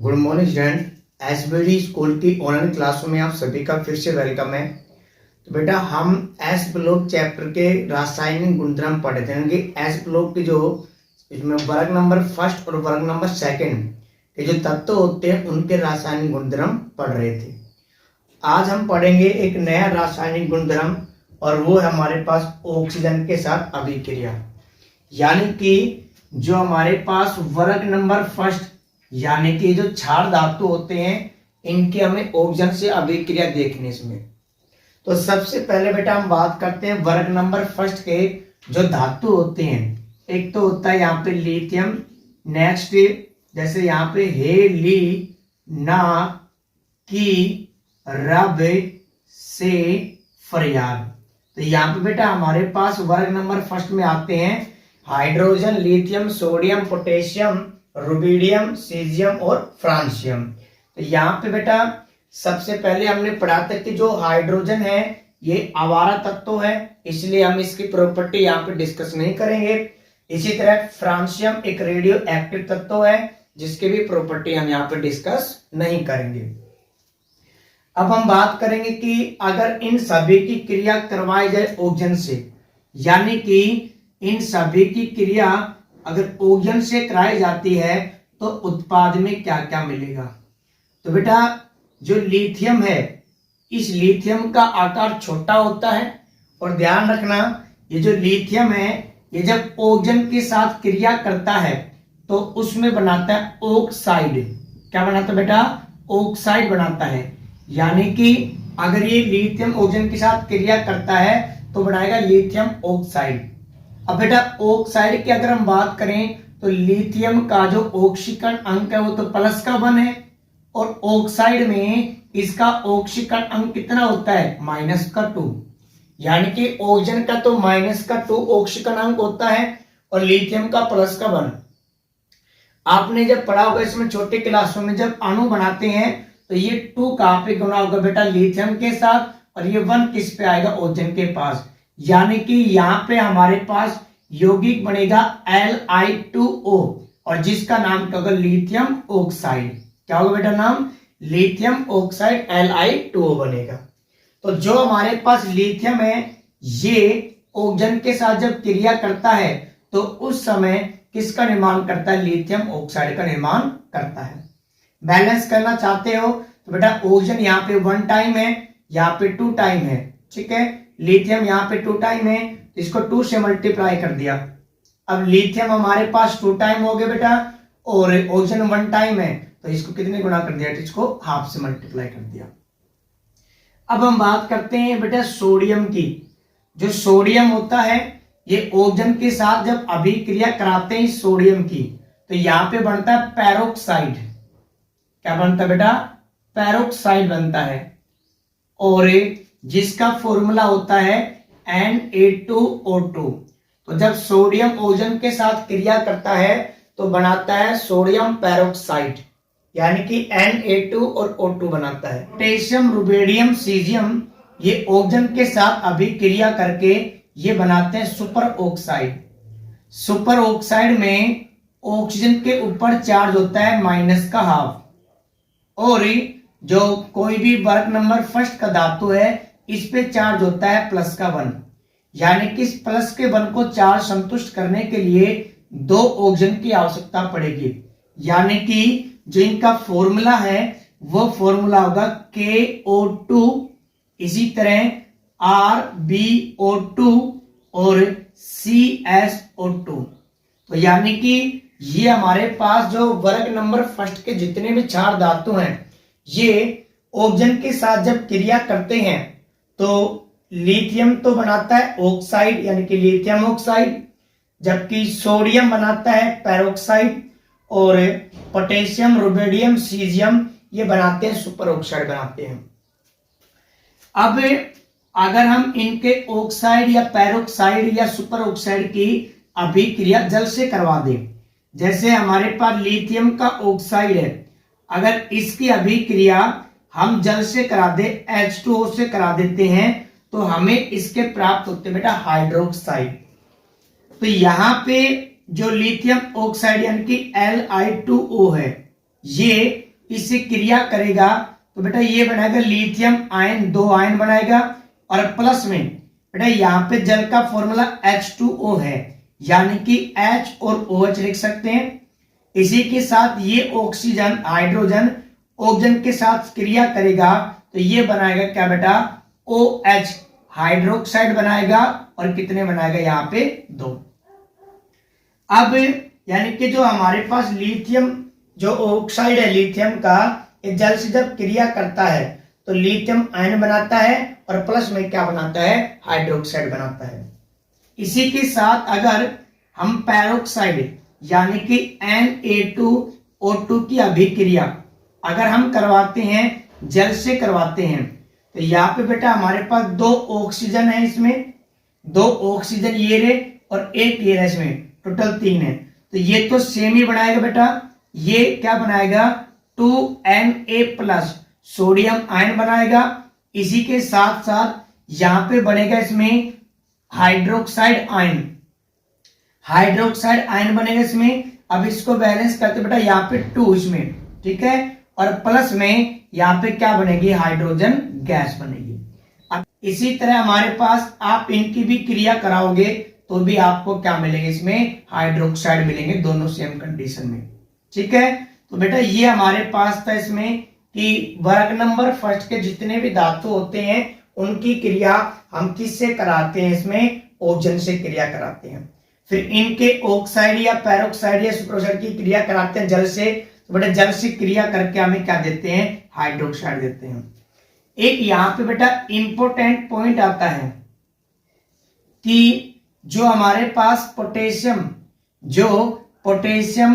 Good morning student. SBD school की online क्लासों में आप सभी का फिर से वेलकम है। तो बेटा हम एस ब्लॉक चैप्टर के रासायनिक गुणधर्म पढ़े थे, यानी कि एस ब्लॉक की जो इसमें वर्ग नंबर फर्स्ट और वर्ग नंबर सेकंड के जो तत्व होते हैं उनके रासायनिक गुणधर्म पढ़ रहे थे। आज हम पढ़ेंगे एक नया रासायनिक गुणधर्म और वो है हमारे पास ऑक्सीजन के साथ अभिक्रिया। यानी कि जो हमारे पास वर्ग नंबर फर्स्ट यानी कि जो क्षार धातु होते हैं इनके हमें ऑक्सीजन से अभिक्रिया देखने इसमें। तो सबसे पहले बेटा हम बात करते हैं वर्ग नंबर फर्स्ट के जो धातु होते हैं। एक तो होता है यहाँ पे लिथियम, नेक्स्ट जैसे यहाँ पे हे ली ना की रब से फरियाद। तो यहाँ पे बेटा हमारे पास वर्ग नंबर फर्स्ट में आते हैं hydrogen, lithium, sodium, potassium, rubidium, caesium और फ्रांसियम। तो यहाँ पे बेटा सबसे पहले हमने पढ़ा था कि जो हाइड्रोजन है ये आवारा तत्व है, इसलिए हम इसकी प्रॉपर्टी यहाँ पे डिस्कस नहीं करेंगे। इसी तरह फ्रांसियम एक रेडियो एक्टिव तत्व है जिसकी भी प्रॉपर्टी हम यहाँ पे डिस्कस नहीं करेंगे। अब हम बात करेंगे कि अगर इन सभी की क्रिया करवाई जाए ऑक्सीजन से, यानी कि इन सभी की क्रिया अगर ऑक्सीजन से कराई जाती है तो उत्पाद में क्या क्या मिलेगा। तो बेटा जो लिथियम है इस लिथियम का आकार छोटा होता है और ध्यान रखना ये जो लिथियम है ये जब ऑक्सीजन के साथ क्रिया करता है तो उसमें बनाता है ऑक्साइड। क्या बनाता है बेटा? ऑक्साइड बनाता है। यानी कि अगर ये लिथियम ऑक्सीजन के साथ क्रिया करता है तो बनाएगा लिथियम ऑक्साइड। अब बेटा ऑक्साइड की अगर हम बात करें तो लिथियम का जो ऑक्सीकरण अंक है वो तो प्लस का 1 है और ऑक्साइड में इसका ऑक्सीकरण अंक कितना होता है? माइनस का 2। यानी कि ऑक्सीजन का तो माइनस का 2 ऑक्सीकरण अंक होता है और लिथियम का प्लस का 1। आपने जब पढ़ा होगा इसमें छोटे क्लासों में जब अणु बनाते हैं तो ये 2 कहां पे गुना होगा बेटा? लिथियम के साथ, और ये 1 किस पे आएगा? ऑक्सीजन के पास। यानी कि यहां पे हमारे पास यौगिक बनेगा Li2O और जिसका नाम क्या होगा? Lithium oxide. क्या होगा बेटा नाम? लिथियम ऑक्साइड Li2O बनेगा। तो जो हमारे पास लिथियम है ये ऑक्सीजन के साथ जब क्रिया करता है तो उस समय किसका निर्माण करता है? लिथियम ऑक्साइड का निर्माण करता है। बैलेंस करना चाहते हो तो बेटा ऑक्सीजन यहाँ पे 1 टाइम है, यहाँ पे 2 टाइम है, ठीक है। लिथियम यहाँ पे 2 टाइम है, इसको 2 से मल्टीप्लाई कर दिया। अब लिथियम हमारे पास 2 टाइम हो गया बेटा और ऑक्सीजन 1 टाइम है तो इसको कितने गुना कर दिया? इसको हाफ से मल्टीप्लाई कर दिया। अब हम बात करते हैं बेटा सोडियम की। जो सोडियम होता है ये ऑक्सीजन के साथ जब अभिक्रिया कराते हैं सोडियम की तो यहां पे बनता है पेरोक्साइड। क्या बनता है बेटा? पेरोक्साइड बनता है और जिसका फॉर्मूला होता है Na2O2। तो जब सोडियम ऑक्सीजन के साथ क्रिया करता है तो बनाता है सोडियम पेरोक्साइड, यानी कि Na2 और O2 बनाता है। पोटेशियम, रुबिडियम, सीजियम ये ऑक्सीजन के साथ अभिक्रिया करके ये बनाते हैं सुपर ऑक्साइड। सुपर ऑक्साइड में ऑक्सीजन के ऊपर चार्ज होता है माइनस का हाफ और जो कोई भी वर्ग नंबर फर्स्ट का धातु है इस पे चार्ज होता है प्लस का 1। यानी कि इस प्लस के 1 को चार्ज संतुष्ट करने के लिए 2 ऑक्सीजन की आवश्यकता पड़ेगी। यानी कि जो इनका फॉर्मूला है वो फॉर्मूला होगा KO2, इसी तरह RbO2 और CsO2। तो यानी कि ये हमारे पास जो वर्ग नंबर फर्स्ट के जितने भी क्षार धातु हैं ये ऑक्सीजन के साथ जब क्रिया करते हैं तो लिथियम तो बनाता है ऑक्साइड यानी कि लिथियम ऑक्साइड, जबकि सोडियम बनाता है पेरोक्साइड और पोटेशियम, रुबिडियम, सीजियम ये बनाते हैं सुपर ऑक्साइड बनाते हैं। अब अगर हम इनके ऑक्साइड या पेरोक्साइड या सुपर ऑक्साइड की अभिक्रिया जल से करवा दें, जैसे हमारे पास लिथियम का ऑक्साइड है, अगर इसकी अभिक्रिया हम जल से करा दे H2O से करा देते हैं तो हमें इसके प्राप्त होते हैं बेटा हाइड्रोक्साइड। तो यहां पे जो लिथियम ऑक्साइड यानी कि Li2O है ये इससे क्रिया करेगा तो बेटा ये बनाएगा लिथियम आयन, 2 आयन बनाएगा। और प्लस में बेटा यहाँ पे जल का फॉर्मूला H2O है, यानी कि H और OH लिख सकते हैं। इसी के साथ ये ऑक्सीजन हाइड्रोजन ऑक्सीजन के साथ क्रिया करेगा तो ये बनाएगा क्या बेटा, OH हाइड्रोक्साइड बनाएगा। और कितने बनाएगा यहाँ पे 2। अब यानी कि जो हमारे पास लिथियम जो ऑक्साइड है लिथियम का, ये जल से जब क्रिया करता है तो लिथियम आयन बनाता है और प्लस में क्या बनाता है, हाइड्रोक्साइड बनाता है। इसी के साथ अगर हम पेरोक्साइड यानी कि Na2O2 की अभिक्रिया अगर हम करवाते हैं, जल से करवाते हैं, तो यहाँ पे बेटा हमारे पास 2 ऑक्सीजन है, इसमें 2 ऑक्सीजन ये रहे और एक ये रहे, इसमें टोटल 3 है। तो ये तो सेम ही बनाएगा बेटा, ये क्या बनाएगा 2Na+ सोडियम आयन बनाएगा। इसी के साथ साथ यहां पे बनेगा इसमें हाइड्रोक्साइड आयन, हाइड्रोक्साइड आयन बनेगा इसमें। अब इसको बैलेंस करते बेटा यहाँ पे 2 इसमें, ठीक है, और प्लस में यहाँ पे क्या बनेगी, हाइड्रोजन गैस बनेगी। अब इसी तरह हमारे पास आप इनकी भी क्रिया कराओगे तो भी आपको क्या मिलेंगे, इसमें हाइड्रोक्साइड मिलेंगे, दोनों सेम कंडीशन में, ठीक है। तो बेटा ये हमारे पास था इसमें कि वर्ग नंबर फर्स्ट के जितने भी धातु होते हैं उनकी क्रिया हम किससे कराते हैं, इसमें ऑक्सीजन से क्रिया कराते हैं। फिर इनके ऑक्साइड या पेरोक्साइड या सुपरऑक्साइड की क्रिया कराते हैं जल से, तो बेटा जल से क्रिया करके हमें क्या देते हैं, हाइड्रोक्साइड देते हैं। एक यहाँ पे बेटा इंपॉर्टेंट पॉइंट आता है कि जो हमारे पास पोटेशियम, जो पोटेशियम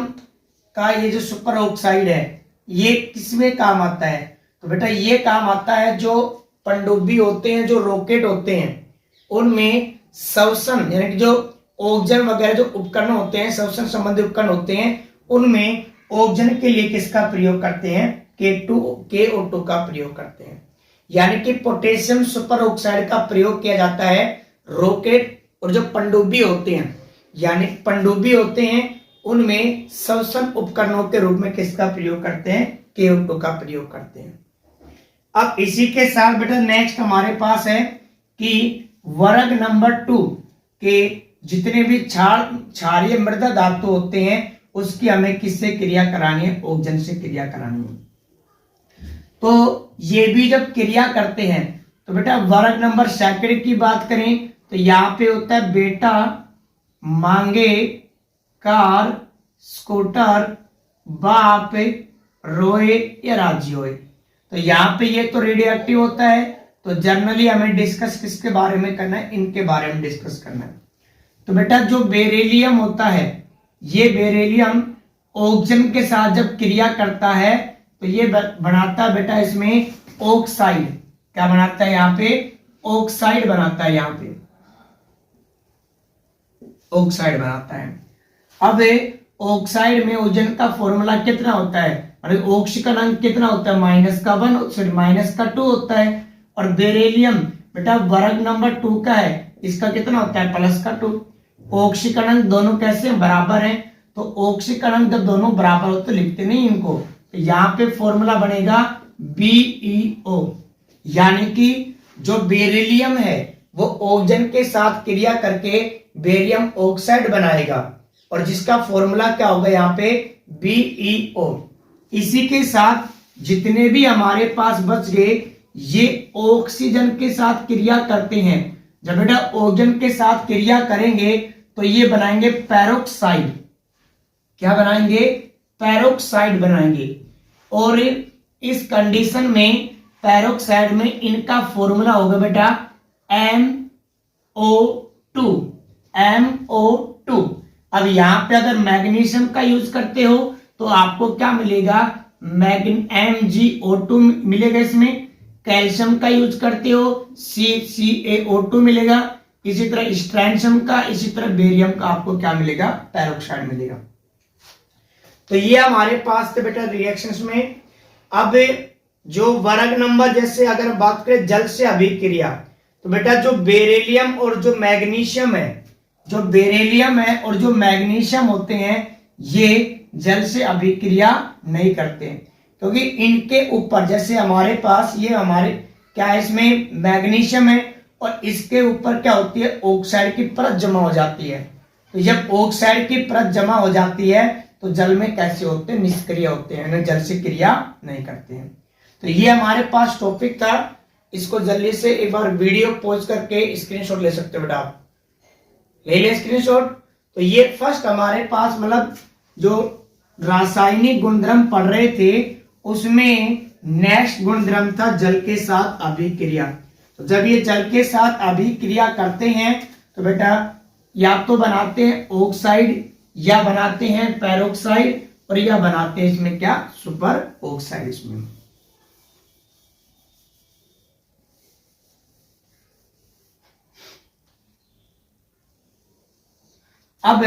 का ये जो सुपर ऑक्साइड है ये किसमें काम आता है, तो बेटा ये काम आता है जो पनडुब्बी होते हैं, जो रॉकेट होते हैं, उनमें श्वसन यानी कि जो ऑक्सीजन वगैरह जो उपकरण होते हैं, श्वसन संबंधी उपकरण होते हैं, उनमें ऑक्सीजन के लिए किसका प्रयोग करते हैं, KO2 का प्रयोग करते हैं। यानी कि पोटेशियम सुपर ऑक्साइड का प्रयोग किया जाता है रॉकेट और जो पनडुब्बी होते हैं, यानी पनडुब्बी होते हैं उनमें श्वसन उपकरणों के रूप में किसका प्रयोग करते हैं, KO2 का प्रयोग करते हैं। अब इसी के साथ बेटा नेक्स्ट हमारे पास है कि वर्ग नंबर 2 के जितने भी क्षारीय मृदा धातु होते हैं उसकी हमें किससे क्रिया करानी है, ऑक्सीजन से क्रिया करानी है। तो ये भी जब क्रिया करते हैं तो बेटा वर्ग नंबर सेकंड की बात करें तो यहाँ पे होता है बेटा मांगे कार स्कूटर बाप रोए या राजी होए। तो यहाँ पे ये तो रेडियोएक्टिव होता है, तो जनरली हमें डिस्कस किसके बारे में करना है, इनके बारे में डिस्कस करना है। तो बेटा जो बेरिलियम होता है, ये बेरिलियम ऑक्सीजन के साथ जब क्रिया करता है तो ये बनाता है बेटा इसमें ऑक्साइड। क्या बनाता है, यहाँ पे ऑक्साइड बनाता है, यहाँ पे ऑक्साइड बनाता है। अब ऑक्साइड में ऑक्सीजन का फॉर्मूला कितना होता है, ऑक्सीजन अंक कितना होता है, -1 होता है। और बेरिलियम बेटा वर्ग नंबर 2 का है, इसका कितना होता है, +2। ऑक्सीजन अंक दोनों कैसे बराबर हैं, तो ऑक्सीजन अंक जब दोनों बराबर हो तो लिखते नहीं इनको, तो यहाँ पे फॉर्मूला बनेगा BeO। यानी कि जो बेरिलियम है वो ऑक्सीजन के साथ क्रिया करके बेरियम ऑक्साइड बनाएगा और जिसका फॉर्मूला क्या होगा यहाँ पे BeO। इसी के साथ जितने भी हमारे पास बच गए ये ऑक्सीजन के साथ क्रिया करते हैं। जब बेटा ऑक्सीजन के साथ क्रिया करेंगे तो ये बनाएंगे पेरोक्साइड। क्या बनाएंगे, पेरोक्साइड बनाएंगे। और इस कंडीशन में पेरोक्साइड में इनका फॉर्मूला होगा बेटा MO2। अब यहां पे अगर मैग्नीशियम का यूज करते हो तो आपको क्या मिलेगा, MgO2 मिलेगा। इसमें कैल्शियम का यूज करते हो CaO2 मिलेगा। इसी तरह स्ट्रैंशियम का, इसी तरह बेरियम का आपको क्या मिलेगा, पेरोक्साइड मिलेगा। तो ये हमारे पास थे बेटा रिएक्शंस में। अब जो वर्ग नंबर जैसे अगर बात करें जल से अभिक्रिया, तो बेटा जो बेरिलियम और जो मैग्नीशियम है, जो बेरिलियम है और जो मैग्नीशियम होते हैं ये जल से अभिक्रिया नहीं करते, क्योंकि इनके ऊपर जैसे हमारे पास ये हमारे क्या है, इसमें मैग्नीशियम है और इसके ऊपर क्या होती है, ऑक्साइड की परत जमा हो जाती है। तो जब ऑक्साइड की परत जमा हो जाती है तो जल में कैसे होते हैं, निष्क्रिय होते हैं, जल से क्रिया नहीं करते हैं। तो ये हमारे पास टॉपिक था, इसको जल्दी से एक बार वीडियो पॉज करके स्क्रीनशॉट ले सकते हो बेटा, आप ले लिया स्क्रीनशॉट। तो ये फर्स्ट हमारे पास मतलब जो रासायनिक गुणधर्म पढ़ रहे थे उसमें नेक्स्ट गुणधर्म था जल के साथ अभिक्रिया। तो जब ये जल के साथ अभिक्रिया करते हैं तो बेटा या तो बनाते हैं ऑक्साइड या बनाते हैं पेरोक्साइड और या बनाते हैं इसमें क्या, सुपर ऑक्साइड। इसमें अब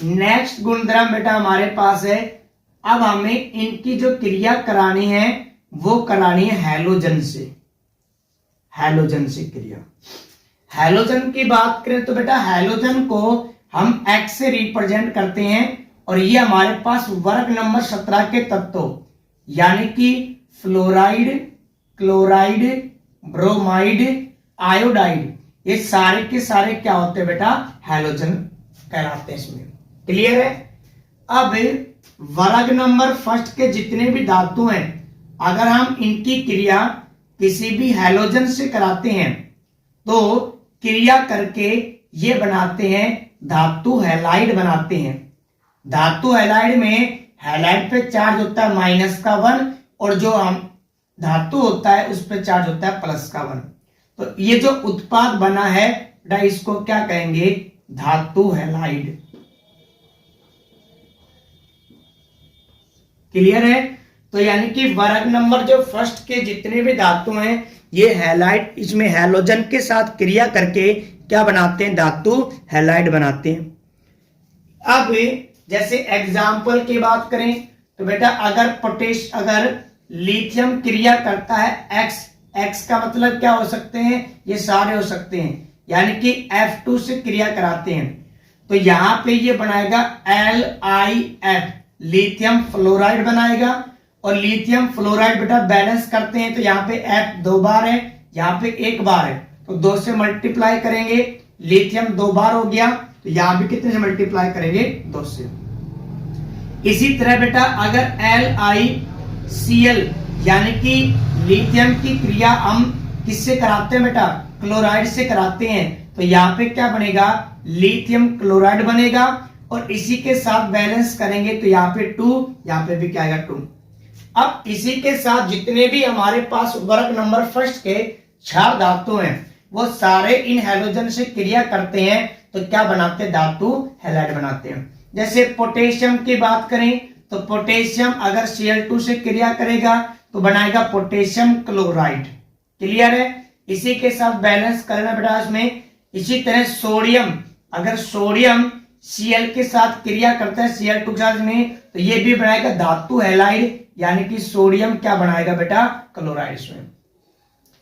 नेक्स्ट गुणधर्म बेटा हमारे पास है, अब हमें इनकी जो क्रिया करानी है वो करानी है हैलोजन से, हैलोजन से क्रिया। हैलोजन की बात करें तो बेटा हैलोजन को हम X से रिप्रेजेंट करते हैं और ये हमारे पास वर्ग नंबर 17 के तत्व यानी कि फ्लोराइड, क्लोराइड, ब्रोमाइड, आयोडाइड, ये सारे के सारे क्या होते हैं बेटा, हैलोजन कहलाते हैं। इसमें क्लियर है। अब वर्ग नंबर फर्स्ट के जितने भी धातु हैं अगर हम इनकी क्रिया किसी भी हैलोजन से कराते हैं तो क्रिया करके ये बनाते हैं धातु हैलाइड बनाते हैं। धातु हैलाइड में हैलाइड पे चार्ज होता है -1 और जो हम धातु होता है उस पे चार्ज होता है +1। तो ये जो उत्पाद बना है बेटा इसको क्या कहेंगे, धातु हैलाइड। क्लियर है। तो यानी कि वर्ग नंबर जो फर्स्ट के जितने भी धातु हैं ये हैलाइड, इसमें हैलोजन के साथ क्रिया करके क्या बनाते हैं, धातु हैलाइड बनाते हैं। अब जैसे एग्जाम्पल की बात करें तो बेटा अगर लिथियम क्रिया करता है X का मतलब क्या हो सकते हैं, ये सारे हो सकते हैं, यानी कि F2 से क्रिया कराते हैं तो यहां पे ये बनाएगा LiF, लिथियम फ्लोराइड बनाएगा। और लिथियम फ्लोराइड बेटा बैलेंस करते हैं तो यहाँ पे F 2 बार है, यहाँ पे 1 बार है, तो 2 से मल्टीप्लाई करेंगे, लिथियम 2 बार हो गया तो यहां भी कितने से मल्टीप्लाई करेंगे, 2 से। इसी तरह बेटा अगर LiCl यानी कि लिथियम की क्रिया हम किससे कराते हैं बेटा, क्लोराइड से कराते हैं तो यहाँ पे क्या बनेगा, लिथियम क्लोराइड बनेगा। और इसी के साथ बैलेंस करेंगे तो यहाँ पे 2, यहाँ पे भी क्या आएगा 2। अब इसी के साथ जितने भी हमारे पास वर्ग नंबर फर्स्ट के 4 धातु हैं वो सारे इन हैलोजन से क्रिया करते हैं तो क्या बनाते हैं, धातु हैलाइड बनाते हैं। जैसे पोटेशियम की बात करें तो पोटेशियम अगर Cl2 से क्रिया करेगा तो बनाएगा पोटेशियम क्लोराइड। क्लियर है। इसी के साथ बैलेंस करना बेटा इसमें। इसी तरह सोडियम, अगर सोडियम Cl के साथ क्रिया करता है Cl2 चार्ज में तो ये भी बनाएगा धातु हैलाइड, यानी कि सोडियम क्या बनाएगा बेटा, क्लोराइड इसमें।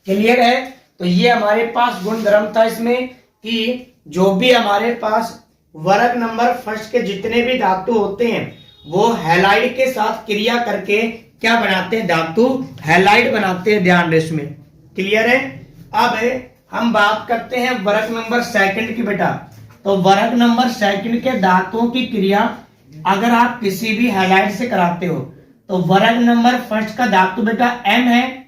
क्लियर है। तो ये हमारे पास गुणधर्म था इसमें कि जो भी हमारे पास वर्ग नंबर फर्स्ट के जितने भी धातु होते हैं वो हैलाइड के साथ क्रिया करके क्या बनाते हैं, धातु हैलाइड बनाते हैं, ध्यान रहे इसमें। क्लियर है। अब हम बात करते हैं वर्ग नंबर सेकंड की बेटा। तो वर्ग नंबर सेकंड के धातुओं की क्रिया अगर आप किसी भी हैलाइड से कराते हो तो वर्ग नंबर फर्स्ट का धातु बेटा M है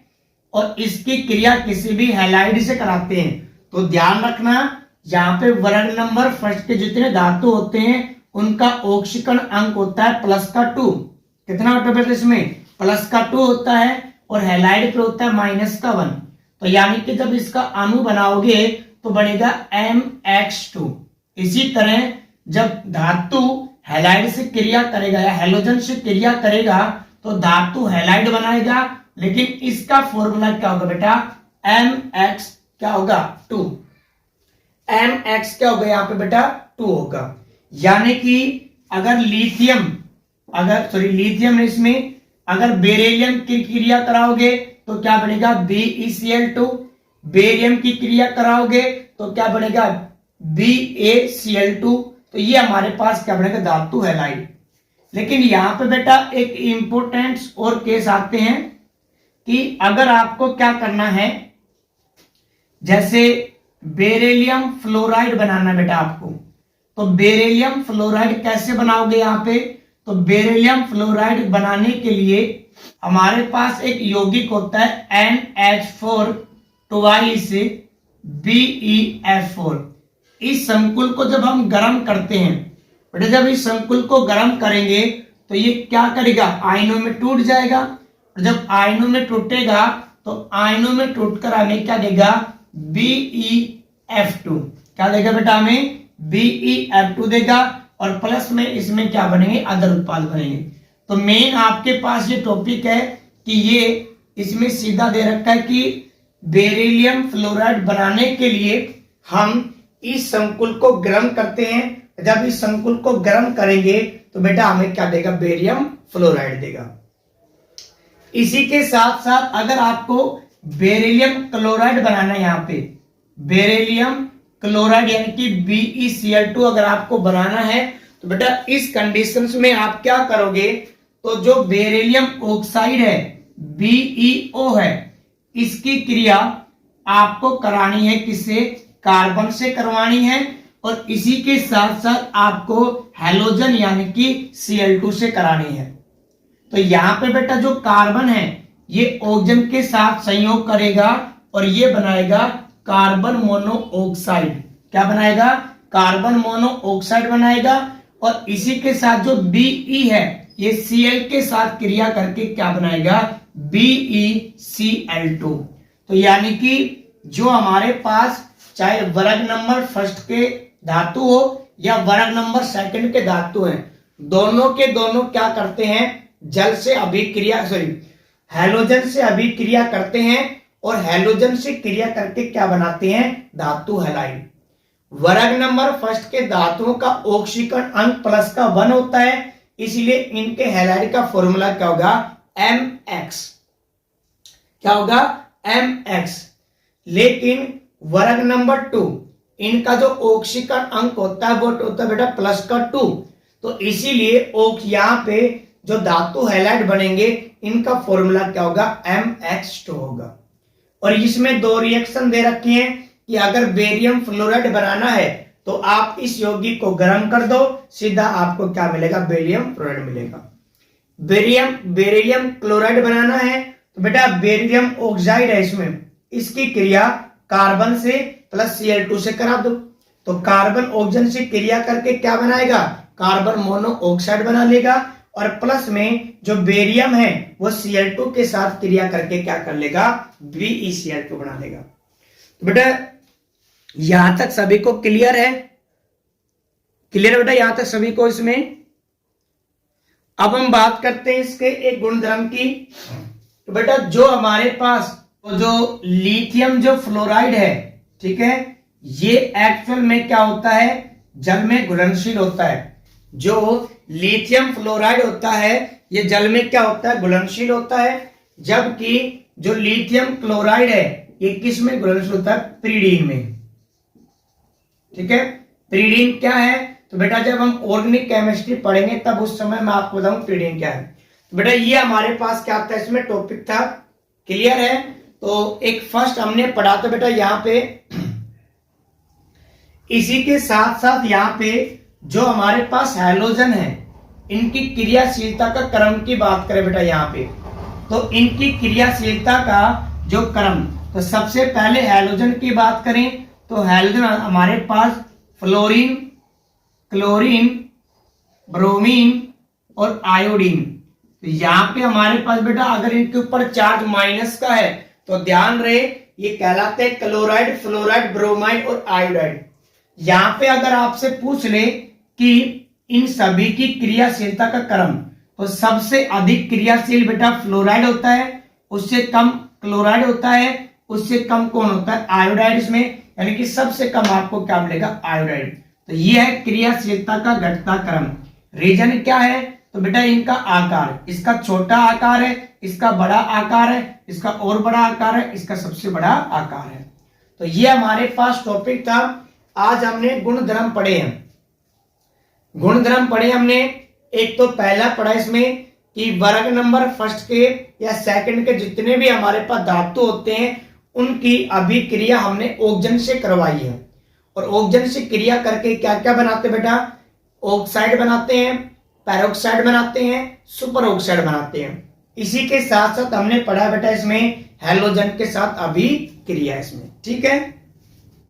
और इसकी क्रिया किसी भी हैलाइड से कराते हैं तो ध्यान रखना यहाँ पे वर्ग नंबर फर्स्ट के जितने धातु होते हैं उनका ऑक्सीकरण अंक होता है +2। कितना होता है बेटा इसमें, +2 होता है और हैलाइड पे होता है -1। तो यानी कि जब इसका अणु बनाओगे तो बनेगा MX2। इसी तरह जब धातु हैलाइड से क्रिया करेगा या हैलोजन से क्रिया करेगा तो धातु हैलाइड बनाएगा, लेकिन इसका फॉर्मूला क्या होगा बेटा, MX क्या होगा 2। MX क्या होगा यहाँ पे बेटा 2 होगा। यानी कि अगर लिथियम इसमें अगर बेरिलियम की क्रिया कराओगे तो क्या बनेगा BeCl2, बेरियम की क्रिया कराओगे तो क्या बनेगा BaCl2। तो ये हमारे पास क्या बनेगा, धातु हैलाइड। लेकिन यहां पे बेटा एक इंपॉर्टेंट और केस आते हैं कि अगर आपको क्या करना है, जैसे बेरिलियम फ्लोराइड बनाना बेटा आपको, तो बेरिलियम फ्लोराइड कैसे बनाओगे यहां पे, तो बेरिलियम फ्लोराइड बनाने के लिए हमारे पास एक यौगिक होता है NH4 ट्वाइस BeF4। इस संकुल को जब हम गर्म करते हैं बेटा, जब इस संकुल को गर्म करेंगे तो ये क्या करेगा, आयनों में टूट जाएगा। और जब आयनों में टूटेगा तो आयनों में टूटकर हमें क्या देगा, BeF2। क्या देगा बेटा, हमें BeF2 देगा। और प्लस में इसमें क्या बनेंगे, अदर उत्पाद बनेंगे। तो मेन आपके पास ये टॉपिक है कि ये इसमें सीधा दे रखा है कि बेरिलियम फ्लोराइड बनाने के लिए हम इस संकुल को गर्म करते हैं। जब इस संकुल को गर्म करेंगे तो बेटा हमें क्या देगा, बेरियम फ्लोराइड देगा। इसी के साथ साथ अगर आपको बेरिलियम क्लोराइड बनाना है, यहां पे बेरिलियम क्लोराइड यानी कि BeCl2 अगर आपको बनाना है तो बेटा इस कंडीशंस में आप क्या करोगे, तो जो बेरिलियम ऑक्साइड है BeO है, इसकी क्रिया आपको करानी है किससे, कार्बन से करवानी है। और इसी के साथ साथ आपको हैलोजन यानी कि Cl2 से करानी है। तो यहां पे बेटा जो कार्बन है ये ऑक्सीजन के साथ संयोग करेगा और ये बनाएगा कार्बन मोनोऑक्साइड। क्या बनाएगा, कार्बन मोनोऑक्साइड बनाएगा। और इसी के साथ जो Be है ये Cl के साथ क्रिया करके क्या बनाएगा, BeCl2। तो यानी कि जो हमारे पास चाहे वर्ग नंबर फर्स्ट के धातु हो या वर्ग नंबर सेकंड के धातु हैं, दोनों के दोनों क्या करते हैं, जल से अभिक्रिया हैलोजन से अभिक्रिया करते हैं और हैलोजन से क्रिया करके क्या बनाते हैं, धातु हैलाइड। वर्ग नंबर फर्स्ट के धातुओं का ऑक्सीकरण अंक प्लस का 1 होता है, इसलिए इनके हैलाइड का फॉर्मूला क्या होगा, Mx। क्या होगा, Mx। लेकिन वर्ग नंबर 2 इनका जो ऑक्सीकरण अंक होता है वो होता है बेटा प्लस का 2। तो इसीलिए यहां पे जो धातु हैलाइड बनेंगे इनका फॉर्मूला क्या होगा, MX2 होगा। और इसमें दो रिएक्शन दे रखे हैं कि अगर बेरियम फ्लोराइड बनाना है तो आप इस यौगिक को गर्म कर दो, सीधा आपको क्या मिलेगा, बेरियम फ्लोराइड मिलेगा। बेरिलियम क्लोराइड बनाना है तो बेटा बेरिलियम ऑक्साइड है, इसमें इसकी क्रिया कार्बन से प्लस Cl2 से करा दो। तो कार्बन ऑक्सीजन से क्रिया करके क्या बनाएगा, कार्बन मोनोऑक्साइड बना लेगा। और प्लस में जो बेरियम है वो Cl2 के साथ क्रिया करके क्या कर लेगा, BeCl2 बना लेगा। तो बेटा यहां तक सभी को क्लियर है, क्लियर बेटा यहां तक सभी को इसमें। अब हम बात करते हैं इसके एक गुणधर्म की। तो बेटा जो हमारे पास जो लिथियम जो फ्लोराइड है, ठीक है, ये एक्चुअल में क्या होता है, जल में घुलनशील होता है। जो लिथियम फ्लोराइड होता है ये जल में क्या होता है, घुलनशील होता है। जबकि जो लिथियम क्लोराइड है ये किस में घुलनशील होता है, प्रीडीन में। ठीक है, प्रीडीन क्या है, तो बेटा जब हम ऑर्गेनिक केमिस्ट्री पढ़ेंगे तब उस समय मैं आपको बताऊं प्रीडीन क्या है। तो बेटा ये हमारे पास क्या था, इसमें टॉपिक था, क्लियर है। तो एक फर्स्ट हमने पढ़ा था बेटा यहां पे। इसी के साथ साथ यहां पे जो हमारे पास हैलोजन है इनकी क्रियाशीलता का क्रम की बात करें बेटा यहां पे, तो इनकी क्रियाशीलता का जो क्रम, तो सबसे पहले हैलोजन की बात करें तो हैलोजन हमारे पास फ्लोरीन, क्लोरीन, ब्रोमीन और आयोडीन। तो यहां पे हमारे पास बेटा अगर इनके ऊपर चार्ज माइनस का है तो ध्यान रहे ये कहलाते हैं क्लोराइड, फ्लोराइड, ब्रोमाइड और आयोडाइड। यहां पे अगर आपसे पूछ ले कि इन सभी की क्रियाशीलता का क्रम, तो सबसे अधिक क्रियाशील बेटा फ्लोराइड होता है, उससे कम क्लोराइड होता है, उससे कम कौन होता है, आयोडाइड इसमें, यानी कि सबसे कम आपको क्या मिलेगा, आयोडाइड। तो ये है क्रियाशीलता का घटता क्रम। रीजन क्या है, तो बेटा इनका आकार, इसका छोटा आकार है, इसका बड़ा आकार है, इसका और बड़ा आकार है, इसका सबसे बड़ा आकार है। तो ये हमारे पास टॉपिक था। आज हमने गुणधर्म पढ़े हैं, गुणधर्म पढ़े हमने एक तो पहला पढ़ा इसमें कि वर्ग नंबर फर्स्ट के या सेकंड के जितने भी हमारे पास धातु होते हैं उनकी अभिक्रिया हमने ऑक्सीजन से करवाई है। और ऑक्सीजन से क्रिया करके क्या क्या बनाते हैं बेटा? ऑक्साइड बनाते हैं, पेरोक्साइड बनाते हैं, सुपर ऑक्साइड बनाते हैं। इसी के साथ साथ हमने पढ़ा बेटा इसमें हैलोजन के साथ अभिक्रिया इसमें, ठीक है।